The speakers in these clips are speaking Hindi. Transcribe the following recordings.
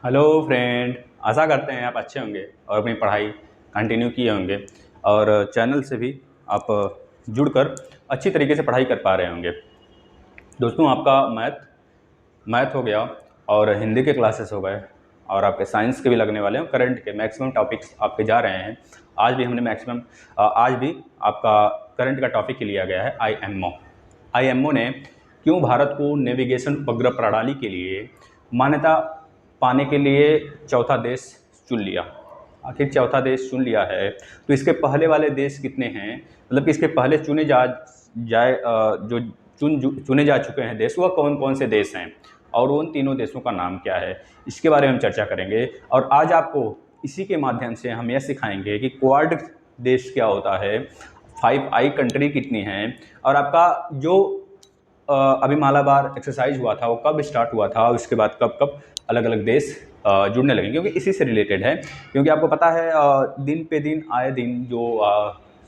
हेलो फ्रेंड, आशा करते हैं आप अच्छे होंगे और अपनी पढ़ाई कंटिन्यू किए होंगे और चैनल से भी आप जुड़कर अच्छी तरीके से पढ़ाई कर पा रहे होंगे। दोस्तों, आपका मैथ हो गया और हिंदी के क्लासेस हो गए और आपके साइंस के भी लगने वाले हैं। करंट के मैक्सिमम टॉपिक्स आपके जा रहे हैं। आज भी आपका करंट का टॉपिक ही लिया गया है आईएमओ ने क्यों भारत को नेविगेशन उपग्रह प्रणाली के लिए मान्यता पाने के लिए चौथा देश चुन लिया। आखिर चौथा देश चुन लिया है तो इसके पहले वाले देश कितने हैं, मतलब कि इसके पहले जो चुने जा चुके हैं देश, वह कौन कौन से देश हैं और उन तीनों देशों का नाम क्या है, इसके बारे में हम चर्चा करेंगे। और आज आपको इसी के माध्यम से हम यह सिखाएंगे कि क्वाड देश क्या होता है, 5 आई कंट्री कितनी हैं, और आपका जो अभी मालाबार एक्सरसाइज हुआ था वो कब स्टार्ट हुआ था और उसके बाद कब कब अलग अलग देश जुड़ने लगे, क्योंकि इसी से रिलेटेड है। क्योंकि आपको पता है दिन पे दिन आए दिन जो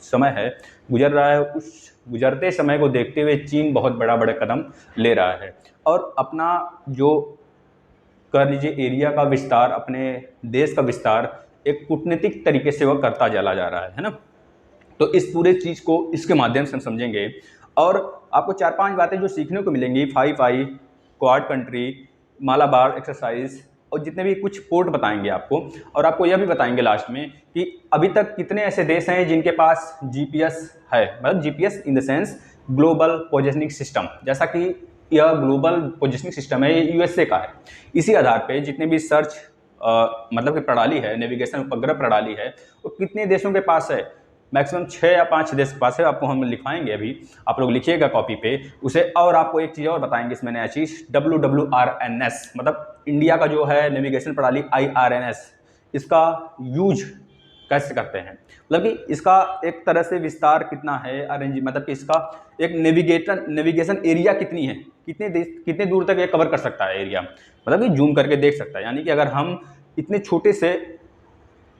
समय है गुजर रहा है, उस गुजरते समय को देखते हुए चीन बहुत बड़े कदम ले रहा है और अपना जो कर लीजिए एरिया का विस्तार, अपने देश का विस्तार एक कूटनीतिक तरीके से वह करता चला जा रहा है ना। तो इस पूरे चीज़ को इसके माध्यम से हम समझेंगे और आपको 4-5 बातें जो सीखने को मिलेंगी, 5 आई, क्वाड कंट्री, मालाबार एक्सरसाइज और जितने भी कुछ पोर्ट बताएंगे आपको। और आपको यह भी बताएंगे लास्ट में कि अभी तक कितने ऐसे देश हैं जिनके पास जीपीएस है, मतलब GPS in the sense global positioning system, जैसा कि यह ग्लोबल पोजिशनिंग सिस्टम है, ये यूएसए का है। इसी आधार पे जितने भी सर्च मतलब कि प्रणाली है, नेविगेशन उपग्रह प्रणाली है, वो कितने देशों के पास है, मैक्सिमम 6 या 5 देश के पास है। आपको हम लिखवाएंगे, अभी आप लोग लिखिएगा कॉपी पे उसे। और आपको एक चीज़ और बताएंगे इसमें नया चीज़, WWRNS, मतलब इंडिया का जो है नेविगेशन प्रणाली IRNS, इसका यूज कैसे करते हैं, मतलब कि इसका एक तरह से विस्तार कितना है, अरेंज मतलब कि इसका एक नेविगेशन एरिया कितनी है, कितने दूर तक ये कवर कर सकता है एरिया, मतलब कि जूम करके देख सकता है। यानी कि अगर हम इतने छोटे से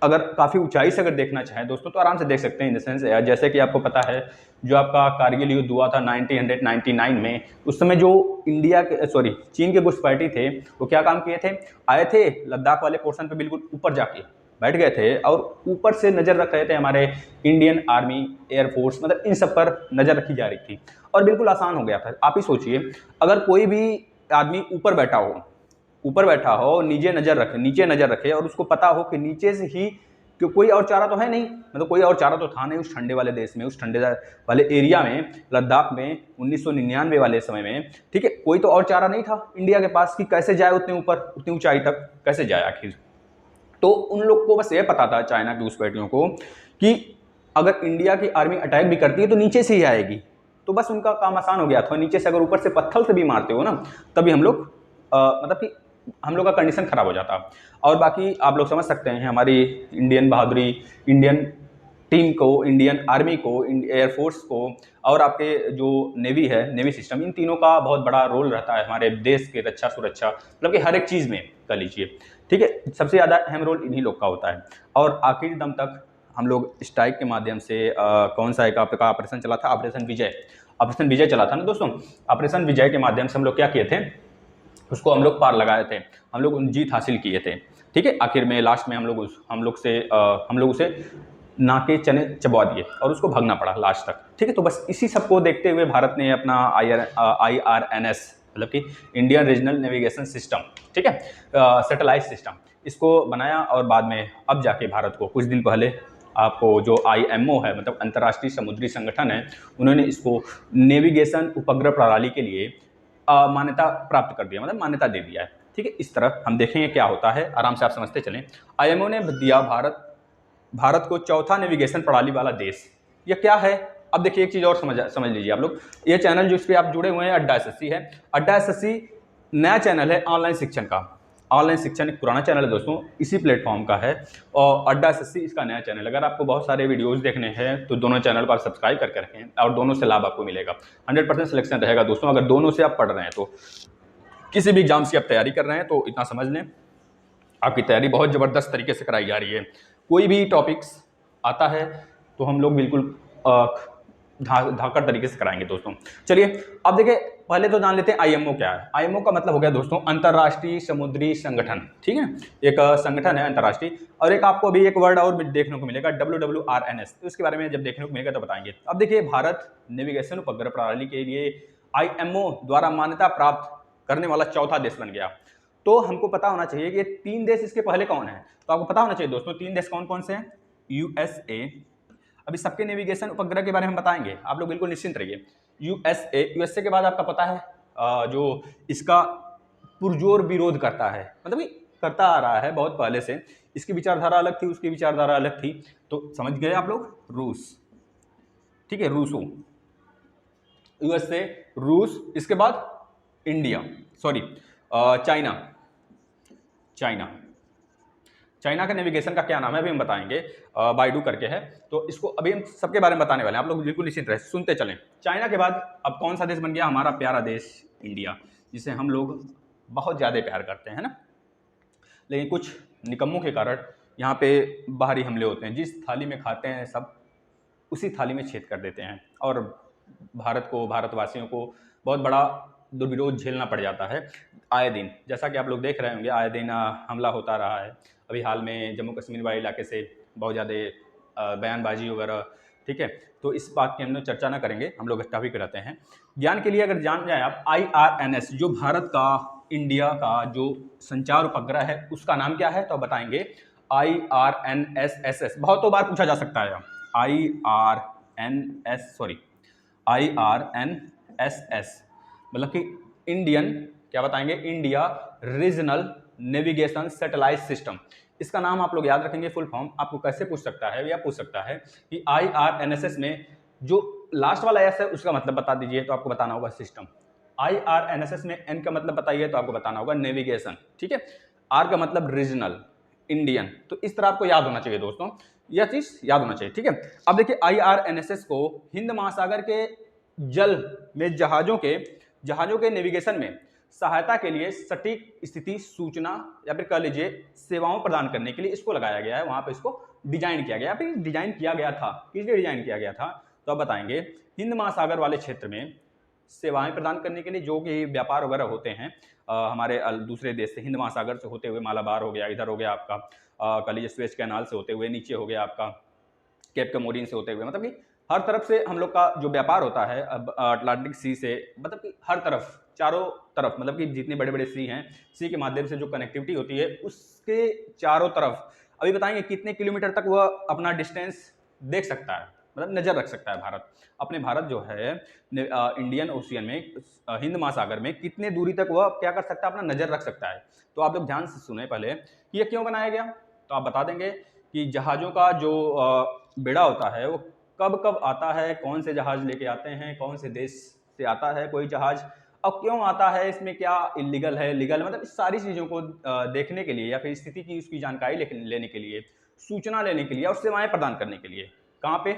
अगर काफ़ी ऊंचाई से अगर देखना चाहें दोस्तों तो आराम से देख सकते हैं। इन द सेंस जैसे कि आपको पता है जो आपका कारगिल युद्ध हुआ था 1999 में, उस समय जो चीन के घुसपैठी थे वो क्या काम किए थे, आए थे लद्दाख वाले पोर्शन पे बिल्कुल ऊपर जाके बैठ गए थे और ऊपर से नज़र रख रहे थे। हमारे इंडियन आर्मी, एयरफोर्स, मतलब इन सब पर नज़र रखी जा रही थी और बिल्कुल आसान हो गया था। आप ही सोचिए, अगर कोई भी आदमी ऊपर बैठा हो, नीचे नज़र रखे और उसको पता हो कि नीचे से ही, कि कोई और चारा तो है नहीं, मतलब कोई और चारा तो था नहीं उस ठंडे वाले देश में, उस ठंडे वाले एरिया में, लद्दाख में 1999 वाले समय में, ठीक है, कोई तो और चारा नहीं था इंडिया के पास कि कैसे जाए उतने ऊपर, उतनी ऊंचाई तक कैसे जाए आखिर। तो उन लोग को बस ये पता था, चाइना की घुसपैठियों को, कि अगर इंडिया की आर्मी अटैक भी करती है तो नीचे से ही आएगी। तो बस उनका काम आसान हो गया था, नीचे से अगर ऊपर से पत्थर से भी मारते हो ना, तभी हम लोग मतलब कि हम लोग का कंडीशन खराब हो जाता। और बाकी आप लोग समझ सकते हैं हमारी इंडियन बहादुरी, इंडियन टीम को, इंडियन आर्मी को, एयरफोर्स को और आपके जो नेवी है, नेवी सिस्टम, इन तीनों का बहुत बड़ा रोल रहता है हमारे देश के रक्षा सुरक्षा, मतलब कि हर एक चीज़ में कर लीजिए, ठीक है। सबसे ज़्यादा अहम रोल इन्हीं लोग का होता है। और आखिरी दम तक हम लोग स्ट्राइक के माध्यम से कौन सा एक आपका ऑपरेशन चला था, ऑपरेशन विजय चला था ना दोस्तों। ऑपरेशन विजय के माध्यम से हम लोग क्या किए थे, उसको हम लोग पार लगाए थे, हम लोग जीत हासिल किए थे, ठीक है। आखिर में लास्ट में हम लोग उसे नाके चने चबवा दिए और उसको भागना पड़ा लास्ट तक, ठीक है। तो बस इसी सब को देखते हुए भारत ने अपना IRNS, मतलब कि इंडियन रीजनल नेविगेशन सिस्टम, ठीक है, सैटेलाइट सिस्टम, इसको बनाया। और बाद में अब जाके भारत को कुछ दिन पहले आपको जो IMO है, मतलब अंतर्राष्ट्रीय समुद्री संगठन है, उन्होंने इसको नेविगेशन उपग्रह प्रणाली के लिए मान्यता प्राप्त कर दिया, मतलब मान्यता दे दिया है, ठीक है। इस तरह हम देखेंगे क्या होता है, आराम से आप समझते चलें। IMO ने दिया भारत को चौथा नेविगेशन प्रणाली वाला देश। यह क्या है, अब देखिए एक चीज़ और समझ लीजिए आप लोग। ये चैनल जिस पे आप जुड़े हुए हैं अड्डा SSC है। अड्डा SSC नया चैनल है ऑनलाइन शिक्षण का। ऑनलाइन शिक्षण एक पुराना चैनल है दोस्तों, इसी प्लेटफॉर्म का है और अड्डा SSC इसका नया चैनल। अगर आपको बहुत सारे वीडियोस देखने हैं तो दोनों चैनल पर सब्सक्राइब करके रखें और दोनों से लाभ आपको मिलेगा। 100% सिलेक्शन रहेगा दोस्तों, अगर दोनों से आप पढ़ रहे हैं तो। किसी भी एग्जाम्स की आप तैयारी कर रहे हैं तो इतना समझ लें, आपकी तैयारी बहुत ज़बरदस्त तरीके से कराई जा रही है। कोई भी टॉपिक्स आता है तो हम लोग बिल्कुल धाकड़ तरीके से कराएंगे दोस्तों। चलिए अब देखिए, पहले तो जान लेते हैं आईएमओ क्या है। आईएमओ का मतलब हो गया दोस्तों अंतर्राष्ट्रीय समुद्री संगठन, ठीक है, एक संगठन है अंतर्राष्ट्रीय। और एक आपको अभी एक वर्ड और देखने को मिलेगा WWRNS, तो इसके बारे में जब देखने को मिलेगा तो बताएंगे। अब देखिए, भारत नेविगेशन उपग्रह प्रणाली के लिए आईएमओ द्वारा मान्यता प्राप्त करने वाला चौथा देश बन गया। तो हमको पता होना चाहिए कि 3 देश इसके पहले कौन है, तो आपको पता होना चाहिए दोस्तों 3 देश कौन कौन से हैं। यूएसए, अभी सबके नेविगेशन उपग्रह के बारे में बताएंगे, आप लोग बिल्कुल निश्चिंत रहिए। यूएसए के बाद आपका पता है जो इसका पुरजोर विरोध करता है, मतलब कि करता आ रहा है बहुत पहले से, इसकी विचारधारा अलग थी, उसकी विचारधारा अलग थी, तो समझ गए आप लोग, रूस, ठीक है, रूसो, यूएसए, रूस, इसके बाद इंडिया, सॉरी चाइना। चाइना का नेविगेशन का क्या नाम है अभी हम बताएंगे, बाइडू करके है, तो इसको अभी हम सबके बारे में बताने वाले हैं, आप लोग बिल्कुल निश्चित रहे, सुनते चलें। चाइना के बाद अब कौन सा देश बन गया, हमारा प्यारा देश इंडिया, जिसे हम लोग बहुत ज़्यादा प्यार करते हैं ना, लेकिन कुछ निकम्मों के कारण यहाँ पे बाहरी हमले होते हैं, जिस थाली में खाते हैं सब उसी थाली में छेद कर देते हैं, और भारत को, भारतवासियों को बहुत बड़ा दुर्विरोध झेलना पड़ जाता है आए दिन। जैसा कि आप लोग देख रहे होंगे आए दिन हमला होता रहा है। अभी हाल में जम्मू कश्मीर वाले इलाके से बहुत ज़्यादा बयानबाजी वगैरह, ठीक है, तो इस बात की हम लोग चर्चा ना करेंगे, हम लोग टॉपिक रहते हैं ज्ञान के लिए। अगर जान जाए आप, IRNS जो भारत का, इंडिया का जो संचार उपग्रह है उसका नाम क्या है, तो बताएंगे IRNSS। बहुत बार पूछा जा सकता है IRNSS, मतलब कि इंडियन, क्या बताएंगे, India regional navigation satellite system. इसका नाम आप लोग याद रखेंगे, फुल फॉर्म आपको कैसे पूछ सकता है, या पूछ सकता है कि IRNSS में जो लास्ट वाला एस है उसका मतलब बता दीजिए, तो आपको बताना होगा सिस्टम। IRNSS में एन का मतलब बताइए तो आपको बताना होगा नेविगेशन, ठीक है, आर का मतलब रीजनल, इंडियन, तो इस तरह आपको याद होना चाहिए दोस्तों, यह चीज याद होना चाहिए, ठीक है। अब देखिए IRNSS को हिंद महासागर के जल में जहाजों के नेविगेशन में सहायता के लिए सटीक स्थिति सूचना या फिर कह लीजिए सेवाओं प्रदान करने के लिए इसको लगाया गया है, वहां पे इसको डिजाइन किया गया, फिर डिजाइन किया गया था, किस लिए डिजाइन किया गया था, तो अब बताएंगे हिंद महासागर वाले क्षेत्र में सेवाएं प्रदान करने के लिए, जो कि व्यापार वगैरह होते हैं हमारे दूसरे देश से, हिंद महासागर से होते हुए मालाबार हो गया, इधर हो गया आपका कह लीजिए स्वेज कैनाल से होते हुए, नीचे हो गया आपका केप कमोरिन से होते हुए, मतलब कि हर तरफ से हम लोग का जो व्यापार होता है अब अटलांटिक सी से, मतलब कि हर तरफ, चारों तरफ, मतलब कि जितने बड़े बड़े सी हैं, सी के माध्यम से जो कनेक्टिविटी होती है उसके चारों तरफ, अभी बताएंगे कितने किलोमीटर तक वह अपना डिस्टेंस देख सकता है, मतलब नज़र रख सकता है भारत, अपने भारत जो है इंडियन ओशियन में, हिंद महासागर में कितने दूरी तक वह क्या कर सकता है, अपना नज़र रख सकता है। तो आप लोग ध्यान से सुने पहले कि यह क्यों बनाया गया, तो आप बता देंगे कि जहाज़ों का जो बेड़ा होता है वो कब कब आता है, कौन से जहाज लेके आते हैं, कौन से देश से आता है कोई जहाज, अब क्यों आता है, इसमें क्या इलीगल है, लीगल, मतलब इस सारी चीज़ों को देखने के लिए या फिर स्थिति की उसकी जानकारी लेने के लिए, सूचना लेने के लिए और सेवाएं प्रदान करने के लिए, कहाँ पे,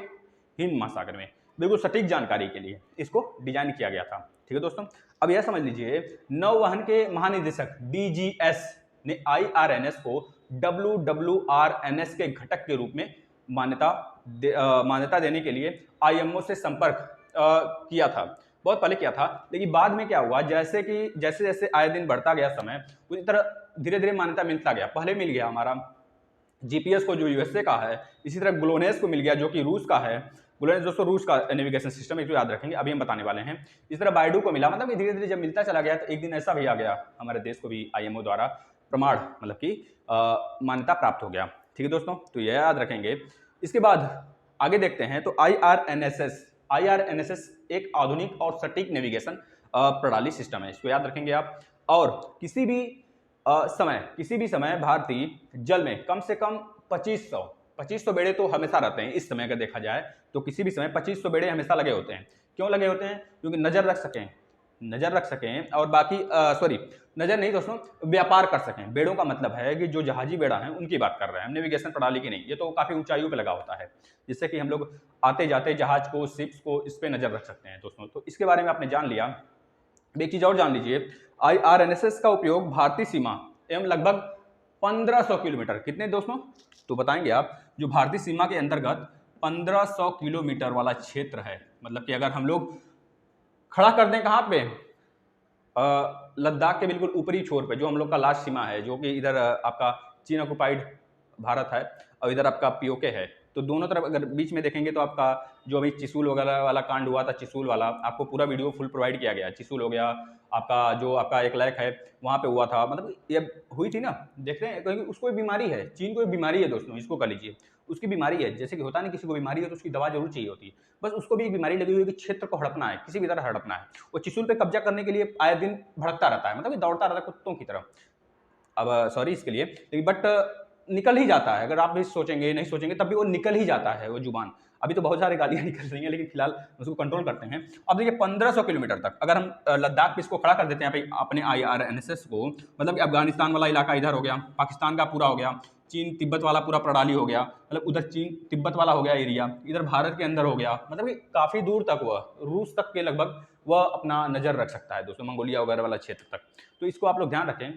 हिंद महासागर में, बिल्कुल सटीक जानकारी के लिए इसको डिजाइन किया गया था, ठीक है दोस्तों। अब यह समझ लीजिए नौवहन के महानिदेशक DGS ने IRNS को WWRNS के घटक के रूप में मान्यता देने के लिए IMO से संपर्क किया था, बहुत पहले किया था, लेकिन बाद में क्या हुआ, जैसे जैसे आए दिन बढ़ता गया समय, उसी तरह धीरे धीरे मान्यता मिलता गया। पहले मिल गया हमारा GPS को जो USA का है, इसी तरह ग्लोनेस को मिल गया जो कि रूस का है, ग्लोनेस दोस्तों रूस का नेविगेशन सिस्टम, इसको याद रखेंगे, अभी हम बताने वाले हैं। इस तरह बाइडू को मिला, मतलब धीरे धीरे जब मिलता चला गया तो एक दिन ऐसा भी आ गया हमारे देश को भी IMO द्वारा प्रमाण, मतलब कि मान्यता प्राप्त हो गया, ठीक है दोस्तों, तो यह याद रखेंगे। इसके बाद आगे देखते हैं, तो IRNSS एक आधुनिक और सटीक नेविगेशन प्रणाली सिस्टम है, इसको याद रखेंगे आप। और किसी भी समय भारतीय जल में कम से कम 2500 बेड़े तो हमेशा रहते हैं। इस समय अगर देखा जाए तो किसी भी समय 2500 बेड़े हमेशा लगे होते हैं। क्यों लगे होते हैं? क्योंकि नजर रख सकें और बाकी नजर नहीं दोस्तों, व्यापार कर सकें। बेड़ों का मतलब है कि जो जहाजी बेड़ा है उनकी बात कर रहे हैं हम, नेविगेशन प्रणाली की नहीं। ये तो काफी ऊंचाइयों पे लगा होता है, जिससे कि हम लोग आते जाते जहाज को, शिप्स को, इस पे नजर रख सकते हैं दोस्तों। तो इसके बारे में आपने जान लिया। एक चीज और जान लीजिए, IRNSS का उपयोग भारतीय सीमा एवं लगभग 1500 किलोमीटर, कितने दोस्तों तो बताएंगे आप, जो भारतीय सीमा के अंतर्गत 1500 किलोमीटर वाला क्षेत्र है, मतलब कि अगर हम लोग खड़ा कर दें कहाँ पे, लद्दाख के बिल्कुल ऊपरी छोर पे जो हम लोग का लास्ट सीमा है, जो कि इधर आपका चीन ऑक्युपाइड भारत है और इधर आपका पीओके है, तो दोनों तरफ अगर बीच में देखेंगे तो आपका जो अभी चिसूल वगैरह वाला कांड हुआ था, चिसूल वाला आपको पूरा वीडियो फुल प्रोवाइड किया गया। चिसूल हो गया आपका, जो आपका एक लायक है वहाँ पे हुआ था, मतलब ये हुई थी ना, देख रहे हैं, क्योंकि उसको बीमारी है, चीन को बीमारी है दोस्तों, इसको कर लीजिए, उसकी बीमारी है। जैसे कि होता नहीं किसी को बीमारी है तो उसकी दवा जरूर चाहिए होती है, बस उसको भी एक बीमारी लगी हुई है कि क्षेत्र को हड़पना है, किसी भी तरह हड़पना है। वो चिसूल पे कब्जा करने के लिए आए दिन भड़कता रहता है, मतलब दौड़ता रहता है कुत्तों की तरह। अब सॉरी इसके लिए, लेकिन बट निकल ही जाता है, अगर आप भी सोचेंगे नहीं सोचेंगे तब भी वो निकल ही जाता है वो जुबान। अभी तो बहुत सारी गालियां निकल रही हैं, लेकिन फिलहाल उसको कंट्रोल करते हैं। अब देखिए 1500 किलोमीटर तक अगर हम लद्दाख पे इसको खड़ा कर देते हैं अपने IRNSS को, मतलब कि अफगानिस्तान वाला इलाका इधर हो गया, पाकिस्तान का पूरा हो गया, चीन तिब्बत वाला पूरा प्रणाली हो गया, मतलब उधर चीन तिब्बत वाला हो गया एरिया, इधर भारत के अंदर हो गया, मतलब कि काफी दूर तक वह रूस तक के लगभग वह अपना नजर रख सकता है दोस्तों, मंगोलिया वगैरह वाला क्षेत्र तक। तो इसको आप लोग ध्यान रखें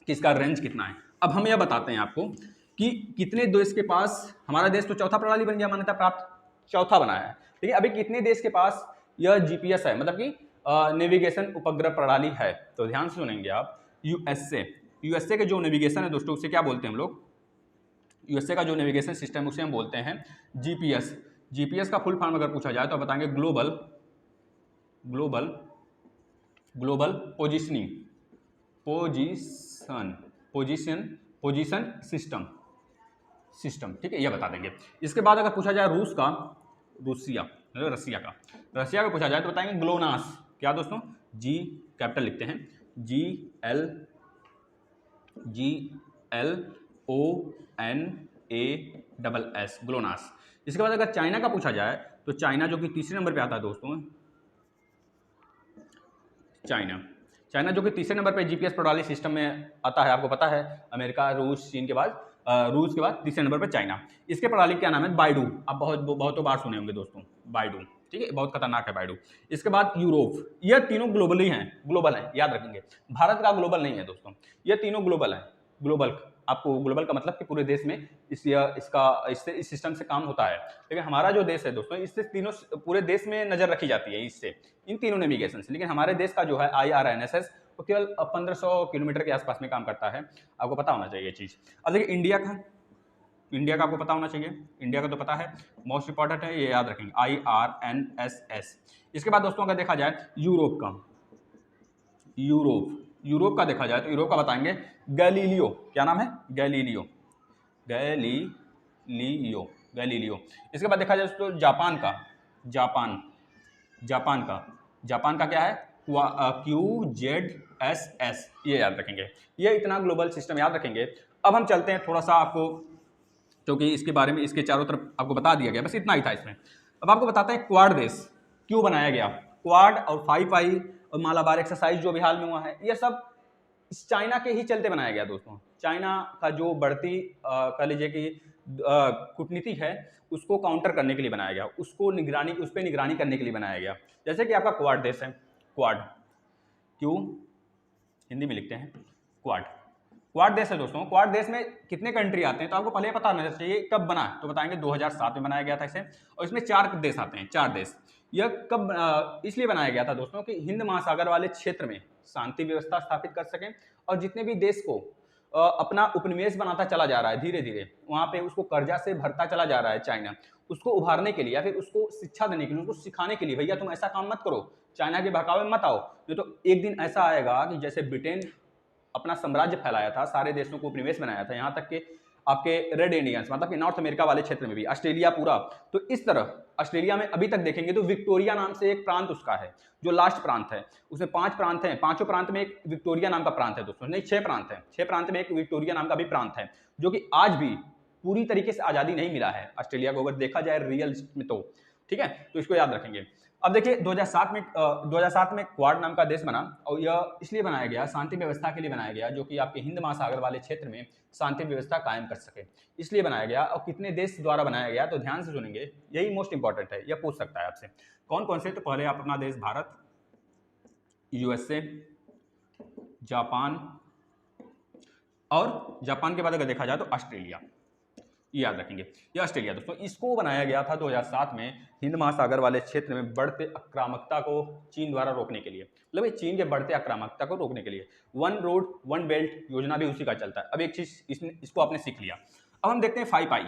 कि इसका रेंज कितना है। अब हम यह बताते हैं आपको कि कितने देश के पास, हमारा देश तो चौथा प्रणाली बन गया, मान्यता प्राप्त चौथा बना है, ठीक है। अभी कितने देश के पास यह जीपीएस है, मतलब कि नेविगेशन उपग्रह प्रणाली है, तो ध्यान से सुनेंगे आप। यूएसए के जो नेविगेशन है दोस्तों, उसे क्या बोलते हैं हम लोग, यूएसए का जो नेविगेशन सिस्टम है उसे हम बोलते हैं जीपीएस। जीपीएस का फुल फॉर्म अगर पूछा जाए तो बताएंगे global global global positioning position system, ठीक है, यह बता देंगे। इसके बाद अगर पूछा जाए रसिया का पूछा जाए तो बताएंगे ग्लोनास। क्या दोस्तों, जी कैपिटल लिखते हैं, GLONAS, ग्लोनास। इसके बाद अगर चाइना का पूछा जाए तो चाइना जो कि तीसरे नंबर पे आता है दोस्तों, चाइना जो कि तीसरे नंबर पे जीपीएस प्रणाली सिस्टम में आता है, आपको पता है, अमेरिका, रूस, चीन के बाद रूस के बाद तीसरे नंबर पर चाइना। इसके प्रणाली क्या नाम है, बाइडू। आप बहुतों बार सुने होंगे दोस्तों, बाइडू, ठीक है, बहुत खतरनाक है बाइडू। इसके बाद यूरोप। ये तीनों ग्लोबल हैं, याद रखेंगे, भारत का ग्लोबल नहीं है दोस्तों, ये तीनों ग्लोबल है। ग्लोबल, आपको ग्लोबल का मतलब कि पूरे देश में इस सिस्टम से काम होता है, लेकिन हमारा जो देश है दोस्तों, इससे तीनों पूरे देश में नजर रखी जाती है, इससे इन तीनों नेविगेशन से। लेकिन हमारे देश का जो है IRNSS वो केवल 1500 किलोमीटर के आसपास में काम करता है, आपको पता होना चाहिए ये चीज़। अब देखिए इंडिया का आपको पता होना चाहिए, इंडिया का तो पता है, मोस्ट इंपॉर्टेंट है, ये याद रखेंगे, IRNSS। इसके बाद दोस्तों अगर देखा जाए यूरोप का देखा जाए तो यूरोप का बताएंगे गैलीलियो। क्या नाम है, गैलीलियो। इसके बाद देखा जाए तो जापान का क्या है, QZSS, ये याद रखेंगे। ये इतना ग्लोबल सिस्टम याद रखेंगे। अब हम चलते हैं थोड़ा सा, आपको क्योंकि इसके बारे में इसके चारों तरफ आपको बता दिया गया, बस इतना ही था इसमें। अब आपको बताते हैं क्वाड देश क्यों बनाया गया। क्वाड और 5I और मालाबार एक्सरसाइज जो भी हाल में हुआ है, ये सब इस चाइना के ही चलते बनाया गया दोस्तों। चाइना का जो बढ़ती कह लीजिए कि कूटनीति है, उसको काउंटर करने के लिए बनाया गया, उस पर निगरानी करने के लिए बनाया गया। जैसे कि आपका क्वाड देश है, क्वाड, क्यों हिंदी में लिखते हैं क्वाड देश है दोस्तों। क्वाड देश में कितने कंट्री आते हैं तो आपको पहले पता होना चाहिए कब बना, तो बताएंगे 2007 में बनाया गया था इसे, और इसमें 4 देश आते हैं, 4 देश। यह कब इसलिए बनाया गया था दोस्तों कि हिंद महासागर वाले क्षेत्र में शांति व्यवस्था स्थापित कर सकें, और जितने भी देश को अपना उपनिवेश बनाता चला जा रहा है धीरे धीरे, वहां पे उसको कर्जा से भरता चला जा रहा है चाइना, उसको उभारने के लिए या फिर उसको शिक्षा देने के लिए, उसको सिखाने के लिए, भैया तुम ऐसा काम मत करो, चाइना के बहकावे में मत आओ, नहीं तो एक दिन ऐसा आएगा कि जैसे ब्रिटेन अपना साम्राज्य फैलाया था, सारे देशों को उपनिवेश बनाया था, यहाँ तक कि आपके रेड इंडियंस, मतलब कि नॉर्थ अमेरिका वाले क्षेत्र में भी, ऑस्ट्रेलिया पूरा, तो इस तरह ऑस्ट्रेलिया में अभी तक देखेंगे तो विक्टोरिया नाम से एक प्रांत उसका है, जो लास्ट प्रांत है, उसमें 5 प्रांत हैं, 5 प्रांत में एक विक्टोरिया नाम का प्रांत है दोस्तों, नहीं 6 प्रांत है, 6 प्रांत में एक विक्टोरिया नाम का भी प्रांत है, जो कि आज भी पूरी तरीके से आजादी नहीं मिला है ऑस्ट्रेलिया को, अगर देखा जाए रियल में तो, ठीक है, तो इसको याद रखेंगे। अब देखिए 2007 में क्वाड नाम का देश बना, और यह इसलिए बनाया गया, शांति व्यवस्था के लिए बनाया गया, जो कि आपके हिंद महासागर वाले क्षेत्र में शांति व्यवस्था कायम कर सके, इसलिए बनाया गया। और कितने देश द्वारा बनाया गया, तो ध्यान से सुनेंगे, यही मोस्ट इंपॉर्टेंट है, यह पूछ सकता है आपसे कौन कौन से। तो पहले आप अपना देश भारत, USA, जापान, और जापान के बाद अगर देखा जाए तो ऑस्ट्रेलिया, ये याद रखेंगे। ये ऑस्ट्रेलिया दोस्तों, इसको बनाया गया था 2007 में हिंद महासागर वाले क्षेत्र में बढ़ते आक्रामकता को चीन द्वारा रोकने के लिए, मतलब ये चीन के बढ़ते आक्रामकता को रोकने के लिए। वन रोड वन बेल्ट योजना भी उसी का चलता है। अब एक चीज इसको आपने सीख लिया। अब हम देखते हैं 5I।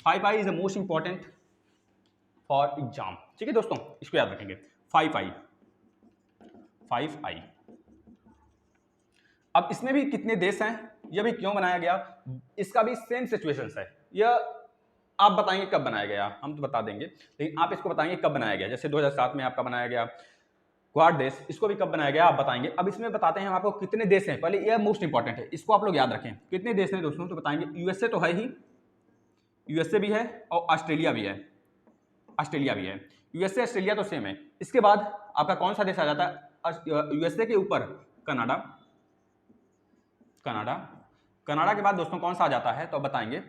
5I is the most important for exam, ठीक है दोस्तों, इसको याद रखेंगे। 5I। अब इसमें भी कितने देश हैं, यह भी क्यों बनाया गया, इसका भी सेम सिचुएशंस है। यह आप बताएंगे कब बनाया गया, हम तो बता देंगे, लेकिन आप इसको बताएंगे कब बनाया गया। जैसे 2007 में आपका बनाया गया क्वाड देश, इसको भी कब बनाया गया आप बताएंगे। अब इसमें बताते हैं हम आपको कितने देश हैं। पहले यह मोस्ट इंपॉर्टेंट है, इसको आप लोग याद रखें। कितने देश हैं दोस्तों, तो बताएंगे। यूएसए तो है ही, यूएसए भी है और ऑस्ट्रेलिया भी है। ऑस्ट्रेलिया भी है, यूएसए ऑस्ट्रेलिया तो सेम है। इसके बाद आपका कौन सा देश आ जाता है यूएसए के ऊपर? कनाडा। कनाडा, कनाडा के बाद दोस्तों कौन सा आ जाता है, तो बताएंगे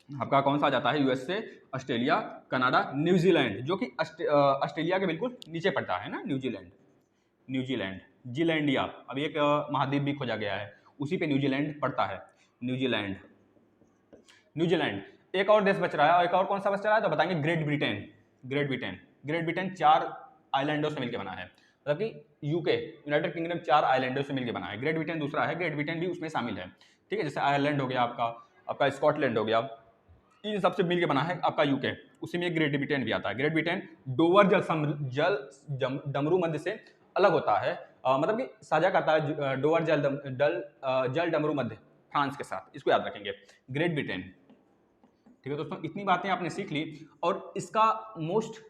आपका कौन सा आ जाता है? यूएसए, ऑस्ट्रेलिया, कनाडा, न्यूजीलैंड, जो कि ऑस्ट्रेलिया के बिल्कुल नीचे पड़ता है ना, न्यूजीलैंड। न्यूजीलैंड, जीलैंडिया, अब एक महाद्वीप भी खोजा गया है, उसी पे न्यूजीलैंड पड़ता है। New Zealand, New Zealand. एक और देश बच रहा है, और एक और कौन सा बच रहा है, तो बताएंगे great Britain. Great Britain, great Britain 4 आइलैंडों से मिलकर बना है, मतलब कि यूके, यूनाइटेड किंगडम 4 आइलैंडों से मिलकर बना है। ग्रेट ब्रिटेन दूसरा है, ग्रेट ब्रिटेन भी उसमें शामिल है, ठीक है। जैसे आयरलैंड हो गया आपका स्कॉटलैंड हो गया, इन सबसे मिलकर बना है आपका यूके, उसी में ग्रेट ब्रिटेन भी आता है। ग्रेट ब्रिटेन डोवर डमरू मध्य से अलग होता है, मतलब कि साझा करता है डोवर जल डमरू मध्य फ्रांस के साथ, इसको याद रखेंगे, ग्रेट ब्रिटेन, ठीक है दोस्तों। इतनी बातें आपने सीख ली, और इसका मोस्ट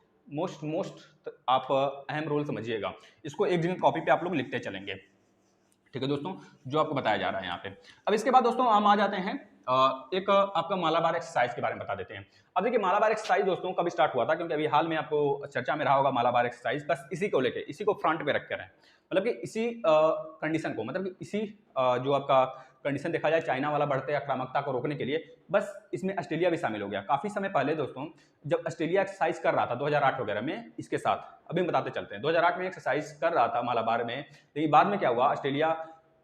आप अहम रोल समझिएगा। इसको एक दिन कॉपी पे आप लोग लिखते चलेंगे, ठीक है दोस्तों, जो आपको बताया जा रहा है यहाँ पे। अब इसके बाद दोस्तों हम आ जाते हैं एक आपका मालाबार एक्सरसाइज के बारे में बता देते हैं। अब देखिए मालाबार एक्सरसाइज दोस्तों कब स्टार्ट हुआ था, क्योंकि अभी हाल में आपको चर्चा में रहा होगा मालाबार एक्सरसाइज, बस इसी को लेके, इसी को फ्रंट पे रख कर है, मतलब कि इसी कंडीशन को, मतलब कि इसी जो आपका कंडीशन देखा जाए चाइना वाला बढ़ते आक्रामकता को रोकने के लिए, बस इसमें ऑस्ट्रेलिया भी शामिल हो गया। काफी समय पहले दोस्तों जब ऑस्ट्रेलिया एक्सरसाइज कर रहा था 2008 वगैरह में इसके साथ, अभी हम बताते चलते हैं, 2008 में एक्सरसाइज कर रहा था मालाबार में, लेकिन बाद में क्या हुआ, ऑस्ट्रेलिया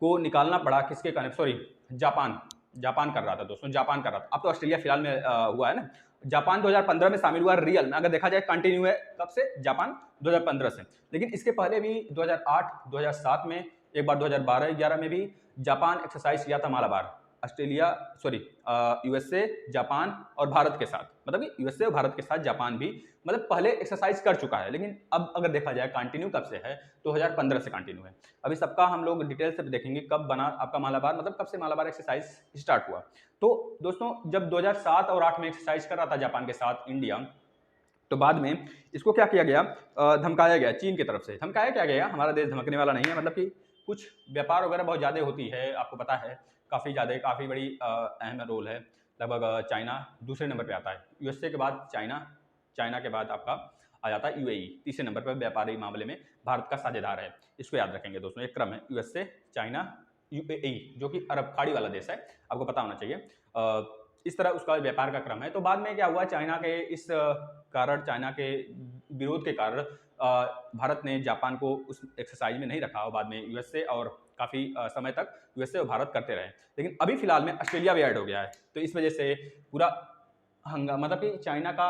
को निकालना पड़ा, किसके कारण, सॉरी जापान कर रहा था दोस्तों, जापान कर रहा था। अब तो ऑस्ट्रेलिया फिलहाल में हुआ है ना, जापान 2015 में शामिल हुआ रियल में, अगर देखा जाए कंटिन्यू है कब से, जापान 2015 से, लेकिन इसके पहले भी 2008 2007 में, एक बार 2012-11 में भी जापान एक्सरसाइज किया था Malabar, Australia sorry USA, Japan और भारत के साथ, मतलब कि यूएसए और भारत के साथ जापान भी मतलब पहले एक्सरसाइज कर चुका है, लेकिन अब अगर देखा जाए कंटिन्यू कब से है, 2015 से कंटिन्यू है। अभी सबका हम लोग डिटेल से देखेंगे कब बना आपका मालाबार, मतलब कब से मालाबार एक्सरसाइज स्टार्ट हुआ। तो दोस्तों जब 2007 और 8 में एक्सरसाइज कर रहा था जापान के साथ इंडिया, तो बाद में इसको क्या किया गया, धमकाया गया चीन की तरफ से। धमकाया क्या गया, हमारा देश धमकने वाला नहीं है, मतलब कि कुछ व्यापार वगैरह बहुत ज़्यादा होती है, आपको पता है, काफ़ी ज़्यादा, काफ़ी बड़ी अहम रोल है। लगभग चाइना दूसरे नंबर पे आता है, यूएसए के बाद चाइना के बाद आपका आ जाता है यूएई, तीसरे नंबर पर व्यापारी मामले में भारत का साझेदार है। इसको याद रखेंगे दोस्तों, एक क्रम है, यूएसए, चाइना, यूएई, जो कि अरब खाड़ी वाला देश है, आपको पता होना चाहिए। इस तरह उसका व्यापार का क्रम है। तो बाद में क्या हुआ, चाइना के इस कारण, चाइना के विरोध के कारण भारत ने जापान को उस एक्सरसाइज में नहीं रखा, और बाद में यूएसए और काफ़ी समय तक यूएसए और भारत करते रहे। लेकिन अभी फिलहाल में ऑस्ट्रेलिया भी ऐड हो गया है, तो इस वजह से पूरा हंगामा, मतलब कि चाइना का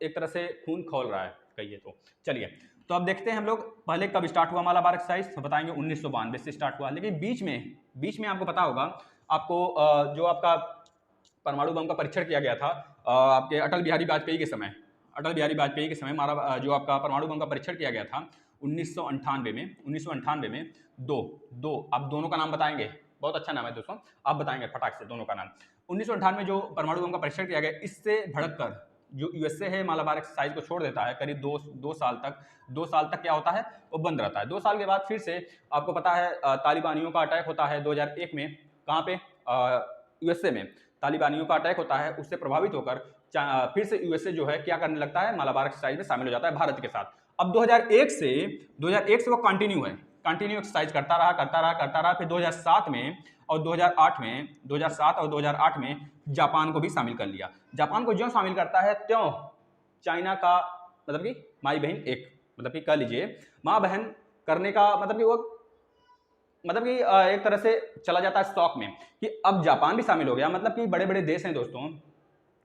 एक तरह से खून खौल रहा है कहिए तो। चलिए तो अब देखते हैं हम लोग पहले कब स्टार्ट हुआ मालाबार एक्सरसाइज, तो बताएंगे 1992 से स्टार्ट हुआ। लेकिन बीच में आपको पता होगा, आपको जो आपका परमाणु बम का परीक्षण किया गया था आपके अटल बिहारी वाजपेयी के समय, हमारा जो आपका परमाणु बम का परीक्षण किया गया था 1998 में दो आप दोनों का नाम बताएंगे, बहुत अच्छा नाम है दोस्तों, आप बताएंगे फटाक से दोनों का नाम। 1998 में जो परमाणु बम का परीक्षण किया गया, इससे भड़क कर जो यूएसए है मालाबार एक्सरसाइज को छोड़ देता है। करीब दो साल तक क्या होता है, वो बंद रहता है। 2 साल के बाद फिर से आपको पता है तालिबानियों का अटैक होता है 2001 में, कहाँ पे, यूएसए में तालिबानियों का अटैक होता है। उससे प्रभावित होकर फिर से यूएसए जो है क्या करने लगता है, मालाबार एक्सरसाइज में शामिल हो जाता है भारत के साथ। अब 2001 से वो कंटिन्यू एक्सरसाइज करता रहा। फिर 2007 में और 2008 में जापान को भी शामिल कर लिया। जापान को ज्यों शामिल करता है त्यों चाइना का, मतलब कि माई बहन एक, मतलब कि कह लीजिए माँ बहन करने का, मतलब कि वो, मतलब कि एक तरह से चला जाता है स्टॉक में कि अब जापान भी शामिल हो गया। मतलब कि बड़े बड़े देश हैं दोस्तों,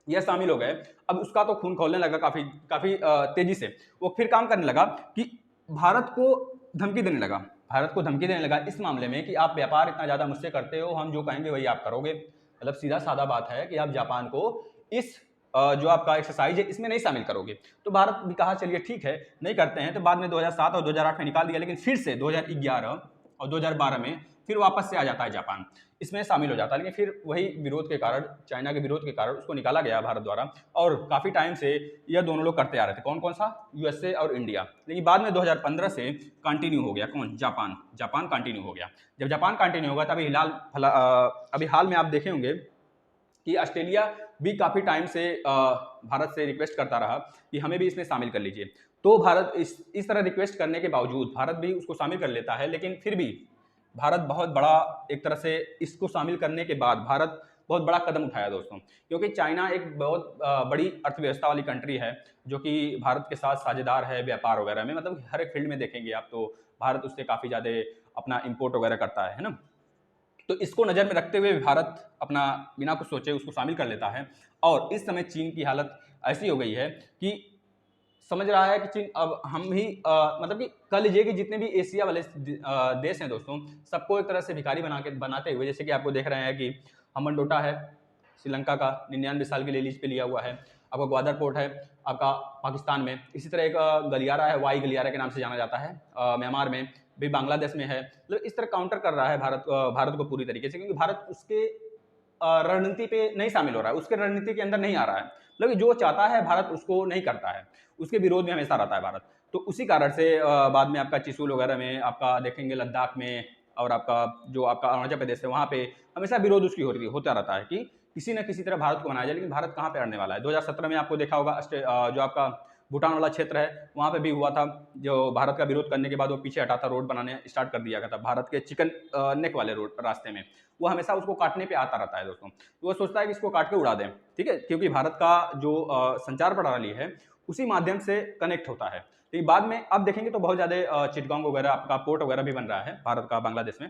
यह शामिल हो गए। अब उसका तो खून खौलने लगा काफ़ी काफ़ी तेज़ी से। वो फिर काम करने लगा कि भारत को धमकी देने लगा, भारत को धमकी देने लगा इस मामले में कि आप व्यापार इतना ज़्यादा मुझसे करते हो, हम जो कहेंगे वही आप करोगे। मतलब सीधा साधा बात है कि आप जापान को इस जो आपका एक्सरसाइज है इसमें नहीं शामिल करोगे। तो भारत भी कहा चलिए ठीक है, नहीं करते हैं। तो बाद में 2007 और 2008 में निकाल दिया, लेकिन फिर से 2011 और 2012 में फिर वापस से आ जाता है जापान, इसमें शामिल हो जाता है। लेकिन फिर वही विरोध के कारण, चाइना के विरोध के कारण उसको निकाला गया भारत द्वारा। और काफ़ी टाइम से यह दोनों लोग करते आ रहे थे। कौन कौन सा? यूएसए और इंडिया। लेकिन बाद में 2015 से कंटिन्यू हो गया। कौन? जापान। जापान कंटिन्यू हो गया। जब जापान कंटिन्यू होगा तभी अभी हाल में आप देखे होंगे कि ऑस्ट्रेलिया भी काफ़ी टाइम से भारत से रिक्वेस्ट करता रहा कि हमें भी इसमें शामिल कर लीजिए। तो भारत इस तरह रिक्वेस्ट करने के बावजूद भारत भी उसको शामिल कर लेता है। लेकिन फिर भी भारत बहुत बड़ा, एक तरह से इसको शामिल करने के बाद भारत बहुत बड़ा कदम उठाया दोस्तों, क्योंकि चाइना एक बहुत बड़ी अर्थव्यवस्था वाली कंट्री है जो कि भारत के साथ साझेदार है व्यापार वगैरह में। मतलब हर एक फील्ड में देखेंगे आप तो भारत उससे काफ़ी ज़्यादा अपना इम्पोर्ट वगैरह करता है ना। तो इसको नज़र में रखते हुए भारत अपना बिना कुछ सोचे उसको शामिल कर लेता है। और इस समय चीन की हालत ऐसी हो गई है कि समझ रहा है कि चीन अब हम ही मतलब कि कह लीजिए कि जितने भी एशिया वाले देश हैं दोस्तों, सबको एक तरह से भिखारी बनाते हुए, जैसे कि आपको देख रहे हैं कि हम्बनटोटा है श्रीलंका का, 99 साल के लिए लीज पे लिया हुआ है। आपका ग्वादर पोर्ट है आपका पाकिस्तान में। इसी तरह एक गलियारा है, वाई गलियारा के नाम से जाना जाता है, म्यांमार में भी, बांग्लादेश में है। मतलब इस तरह काउंटर कर रहा है भारत को पूरी तरीके से, क्योंकि भारत उसके रणनीति पे नहीं शामिल हो रहा है, उसके रणनीति के अंदर नहीं आ रहा है। मतलब जो चाहता है भारत उसको नहीं करता है, उसके विरोध में हमेशा रहता है भारत। तो उसी कारण से बाद में आपका चिसूल वगैरह में आपका देखेंगे, लद्दाख में, और आपका जो आपका अरुणाचल प्रदेश है वहाँ पे हमेशा विरोध उसकी होता रहता है कि किसी न किसी तरह भारत को बनाया जाए। लेकिन भारत कहाँ पे अड़ने वाला है? 2017 में आपको देखा होगा जो आपका भूटान वाला क्षेत्र है वहाँ पे भी हुआ था, जो भारत का विरोध करने के बाद वो पीछे हटा था, रोड बनाने स्टार्ट कर दिया गया था भारत के चिकन नेक वाले रोड रास्ते में। वो हमेशा उसको काटने पे आता रहता है दोस्तों। तो वो सोचता है कि इसको काट के उड़ा दें, ठीक है, क्योंकि भारत का जो संचार प्रणाली है उसी माध्यम से कनेक्ट होता है। लेकिन बाद में अब देखेंगे तो बहुत ज़्यादा चिटगांग वगैरह आपका पोर्ट वगैरह भी बन रहा है भारत का बांग्लादेश में।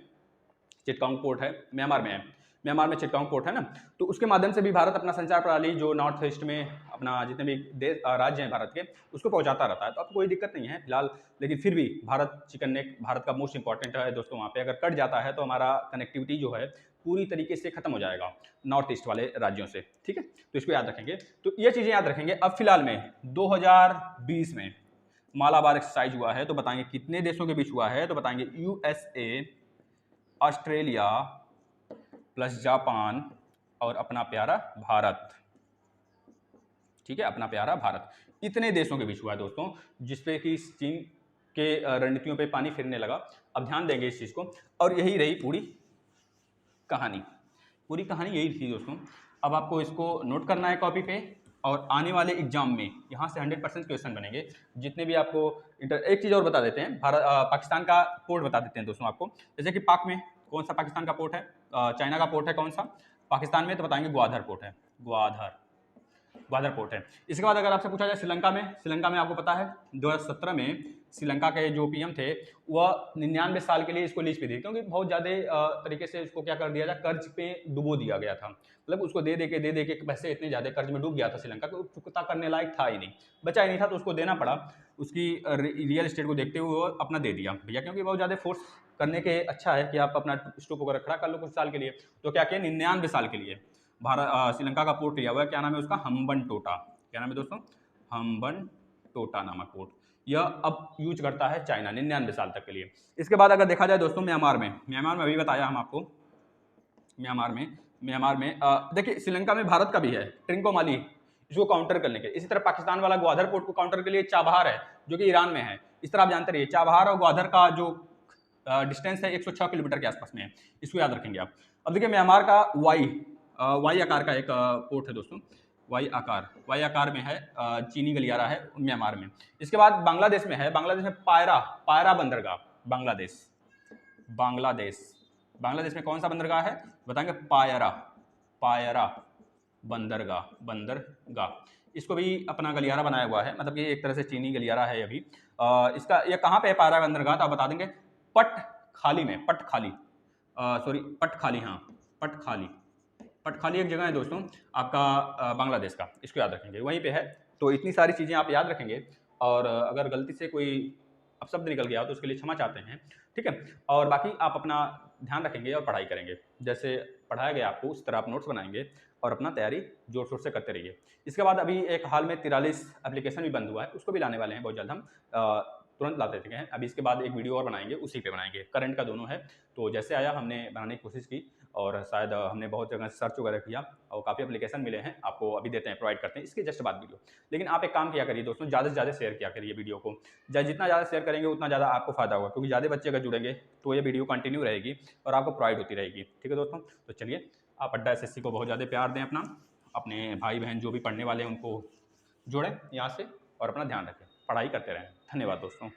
चिटगांग पोर्ट है, म्यांमार में है, म्यांमार में चिटगांग पोर्ट है ना। तो उसके माध्यम से भी भारत अपना संचार प्रणाली जो नॉर्थ ईस्ट में अपना जितने भी देश राज्य हैं भारत के, उसको पहुंचाता रहता है। तो अब कोई दिक्कत नहीं है फिलहाल। लेकिन फिर भी भारत चिकन नेक भारत का मोस्ट इंपॉर्टेंट है दोस्तों। वहाँ पे अगर कट जाता है तो हमारा कनेक्टिविटी जो है पूरी तरीके से खत्म हो जाएगा नॉर्थ ईस्ट वाले राज्यों से, ठीक है। तो इसको याद रखेंगे। तो ये चीज़ें याद रखेंगे। अब फिलहाल में 2020 में मालाबार एक्सरसाइज हुआ है, तो बताएंगे कितने देशों के बीच हुआ है? तो बताएंगे यूएसए, ऑस्ट्रेलिया प्लस जापान और अपना प्यारा भारत, ठीक है, अपना प्यारा भारत। इतने देशों के बीच हुआ है दोस्तों, जिसपे कि चीन के रणनीतियों पे पानी फिरने लगा। अब ध्यान देंगे इस चीज़ को। और यही रही पूरी कहानी। पूरी कहानी यही थी दोस्तों। अब आपको इसको नोट करना है कॉपी पे, और आने वाले एग्जाम में यहाँ से 100% क्वेश्चन बनेंगे। जितने भी आपको एक चीज़ और बता देते हैं, पाकिस्तान का पोर्ट बता देते हैं दोस्तों आपको। जैसे कि पाक में कौन सा पाकिस्तान का पोर्ट है? चाइना का पोर्ट है कौन सा पाकिस्तान में? तो बताएंगे ग्वादर पोर्ट है, ग्वादर पोर्ट है। इसके बाद अगर आपसे पूछा जाए श्रीलंका में आपको पता है 2017 में श्रीलंका के जो पीएम थे वह 99 साल के लिए इसको लीज पे दी, क्योंकि बहुत ज़्यादा तरीके से इसको क्या कर दिया जाए, कर्ज पे डुबो दिया गया था। मतलब उसको दे दे के पैसे इतने ज़्यादा कर्ज में डूब गया था श्रीलंका, तो चुकता करने लायक था ही नहीं, बचा ही नहीं था, तो उसको देना पड़ा। उसकी रियल एस्टेट को देखते हुए वो अपना दे दिया भैया, क्योंकि बहुत ज़्यादा फोर्स करने के अच्छा है कि आप अपना स्टॉक वगैरह खड़ा कर लो कुछ साल के लिए। तो क्या किया, 99 साल के लिए श्रीलंका का पोर्ट लिया हुआ है। क्या नाम है उसका? हम्बनटोटा। क्या नाम है दोस्तों? हम्बनटोटा नामक पोर्ट। यह अब यूज करता है चाइना 99 साल तक के लिए। इसके बाद अगर देखा जाए दोस्तों म्यांमार में अभी बताया हम आपको, म्यांमार में देखिए श्रीलंका में भारत का भी है ट्रिंकोमाली, इसको काउंटर करने के। इसी तरह पाकिस्तान वाला ग्वादर पोर्ट को काउंटर के लिए चाबहार है जो कि ईरान में है। इस तरह आप जानते रहिए चाबहार और ग्वादर का जो डिस्टेंस है 106 किलोमीटर के आसपास में है, इसको याद रखेंगे आप। अब देखिए म्यांमार का वाई आकार का एक पोर्ट है दोस्तों, वाई आकार में है, चीनी गलियारा है म्यांमार में। इसके बाद बांग्लादेश में है, बांग्लादेश में पायरा बंदरगाह, बांग्लादेश में कौन सा बंदरगाह है बताएंगे? पायरा बंदरगाह। इसको भी अपना गलियारा बनाया हुआ है, मतलब कि एक तरह से चीनी गलियारा है अभी। इसका ये कहाँ पे है पायरा बंदरगाह? तो आप बता देंगे पटखाली, बट खाली एक जगह है दोस्तों आपका बांग्लादेश का, इसको याद रखेंगे, वहीं पे है। तो इतनी सारी चीज़ें आप याद रखेंगे, और अगर गलती से कोई अपशब्द निकल गया हो तो उसके लिए क्षमा चाहते हैं, ठीक है। और बाकी आप अपना ध्यान रखेंगे और पढ़ाई करेंगे, जैसे पढ़ाया गया आपको उस तरह आप नोट्स बनाएंगे और अपना तैयारी जोर शोर से करते रहिए। इसके बाद अभी एक हाल में 43 एप्लीकेशन भी बंद हुआ है, उसको भी लाने वाले हैं बहुत जल्द हम, तुरंत लाते थे हैं। अभी इसके बाद एक वीडियो और बनाएंगे, उसी पे बनाएंगे, करंट का दोनों है। तो जैसे आया हमने बनाने की कोशिश की, और शायद हमने बहुत जगह सर्च वगैरह किया और काफ़ी एप्लीकेशन मिले हैं, आपको अभी देते हैं, प्रोवाइड करते हैं इसके जस्ट बाद वीडियो। लेकिन आप एक काम किया करिए दोस्तों, ज़्यादा से ज़्यादा शेयर किया करिए वीडियो को, जितना ज़्यादा शेयर करेंगे उतना ज़्यादा आपको फायदा होगा, क्योंकि ज़्यादा बच्चे अगर जुड़ेंगे तो ये वीडियो कंटिन्यू रहेगी और आपको प्रोवाइड होती रहेगी, ठीक है दोस्तों। तो चलिए, आप अड्डा एसएससी को बहुत ज़्यादा प्यार दें अपना, अपने भाई बहन जो भी पढ़ने वाले हैं उनको जोड़ें यहाँ से, और अपना ध्यान रखें, पढ़ाई करते रहें। धन्यवाद दोस्तों।